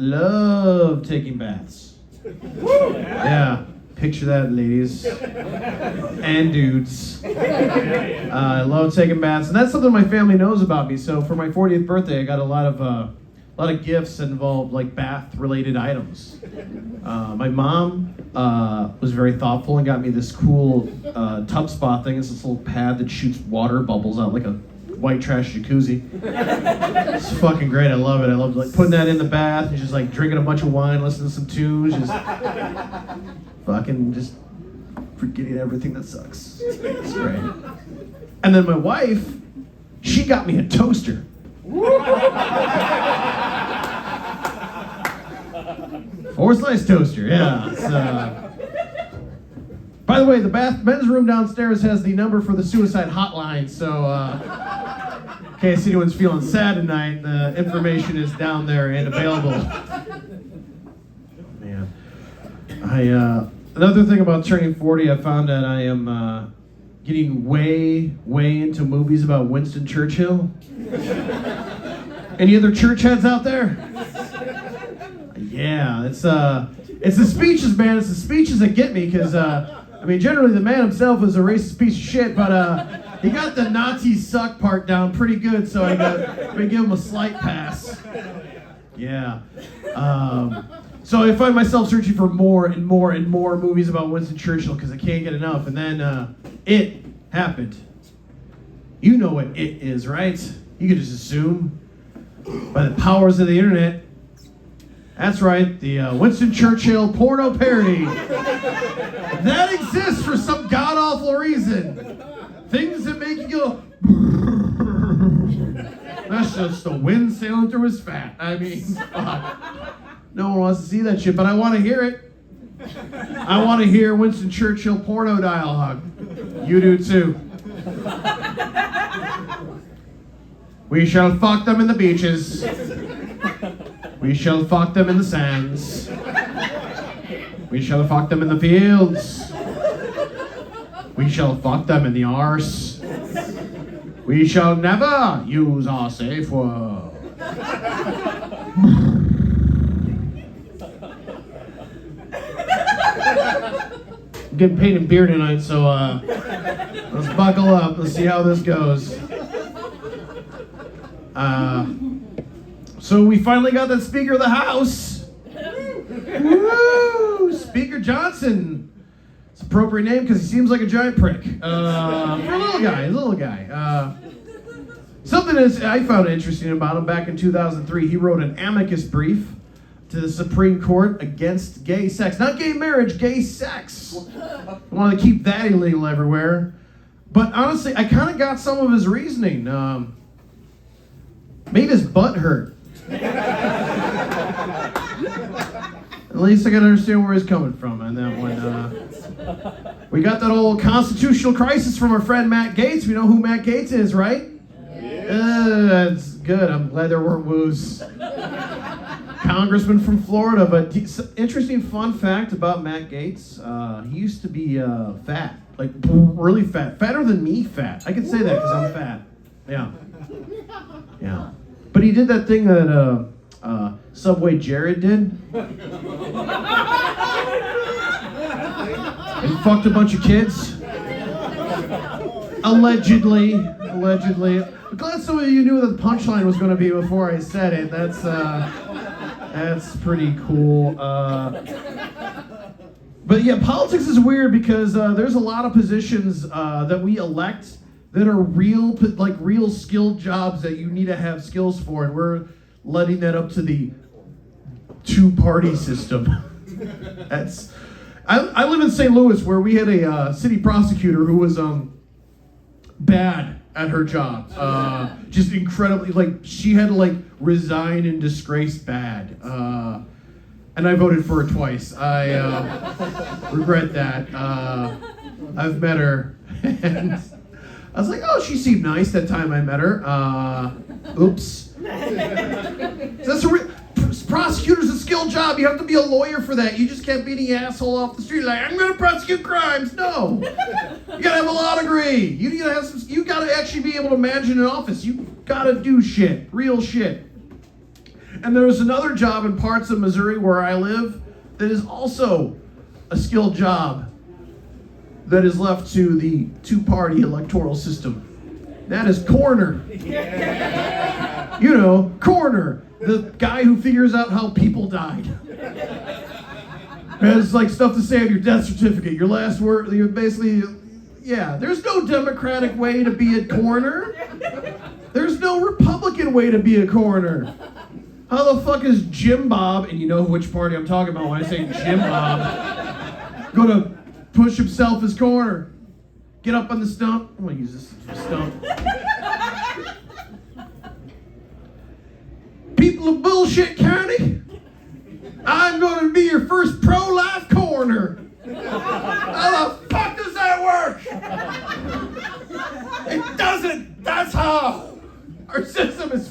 love taking baths. Yeah, picture that, ladies and dudes. I love taking baths, and that's something my family knows about me. So for my 40th birthday, I got a lot of gifts that involved like bath-related items. My mom was very thoughtful and got me this cool tub spa thing. It's this little pad that shoots water bubbles out like a white trash jacuzzi. It's fucking great. I love it. I love like putting that in the bath and just like drinking a bunch of wine, listening to some tunes, just fucking just forgetting everything that sucks. It's great. And then my wife, she got me a toaster. Four-slice toaster, yeah. By the way, the men's room downstairs has the number for the suicide hotline, so in case anyone's feeling sad tonight, the information is down there and available. Man, another thing about turning 40, I found that I am getting way into movies about Winston Churchill. Any other church heads out there? Yeah, it's the speeches, man. It's the speeches that get me, because I mean, generally the man himself is a racist piece of shit, but he got the Nazis suck part down pretty good, so I give him a slight pass. Yeah. So I find myself searching for more and more movies about Winston Churchill because I can't get enough. And then it happened. You know what it is, right? You could just assume by the powers of the internet. That's right, the Winston Churchill porno parody. That exists for some god-awful reason. Things that make you go... That's just the wind sailing through his fat. I mean, fuck. No one wants to see that shit, but I want to hear it. I want to hear Winston Churchill porno dialogue. You do too. We shall fuck them in the beaches. We shall fuck them in the sands. We shall fuck them in the fields. We shall fuck them in the arse. We shall never use our safe word. I'm getting paid in beer tonight, so let's buckle up. Let's see how this goes. So we finally got the Speaker of the House. Woo! Speaker Johnson. It's an appropriate name because he seems like a giant prick. For a little guy. Something I found interesting about him back in 2003, he wrote an amicus brief to the Supreme Court against gay sex. Not gay marriage, gay sex. I want to keep that illegal everywhere. But honestly, I kind of got some of his reasoning. Made his butt hurt. At least I gotta understand where he's coming from on that one. We got that old constitutional crisis from our friend Matt Gaetz. We know who Matt Gaetz is, right? That's good. I'm glad there weren't woos. Congressman from Florida, but interesting fun fact about Matt Gaetz. He used to be fat, like really fat, fatter than me fat. I can say that because I'm fat. Yeah. But he did that thing that Subway Jared did. And fucked a bunch of kids. Allegedly. I'm glad some of you knew what the punchline was going to be before I said it. That's pretty cool. But yeah, politics is weird because there's a lot of positions that we elect that are real skilled jobs that you need to have skills for, and we're letting that up to the two-party system. I live in St. Louis, where we had a city prosecutor who was bad at her job, just incredibly, she had to resign in disgrace bad, and I voted for her twice. I regret that. I've met her, and I was like, oh, she seemed nice that time I met her. Oops. That's prosecutor's a skilled job. You have to be a lawyer for that. You just can't be any asshole off the street like, I'm going to prosecute crimes. No. You got to have a law degree. You got to actually be able to manage an office. You got to do shit. Real shit. And there's another job in parts of Missouri where I live that is also a skilled job that is left to the two-party electoral system. That is coroner. You know, coroner, the guy who figures out how people died. Has like stuff to say on your death certificate, your last word, you basically, yeah, there's no Democratic way to be a coroner. There's no Republican way to be a coroner. How the fuck is Jim Bob, and you know which party I'm talking about when I say Jim Bob, gonna push himself as coroner? Get up on the stump. I'm gonna use this as a stump. People of Bullshit County, I'm gonna be your first pro-life coroner. How the fuck does that work? It doesn't. That's how. Our system is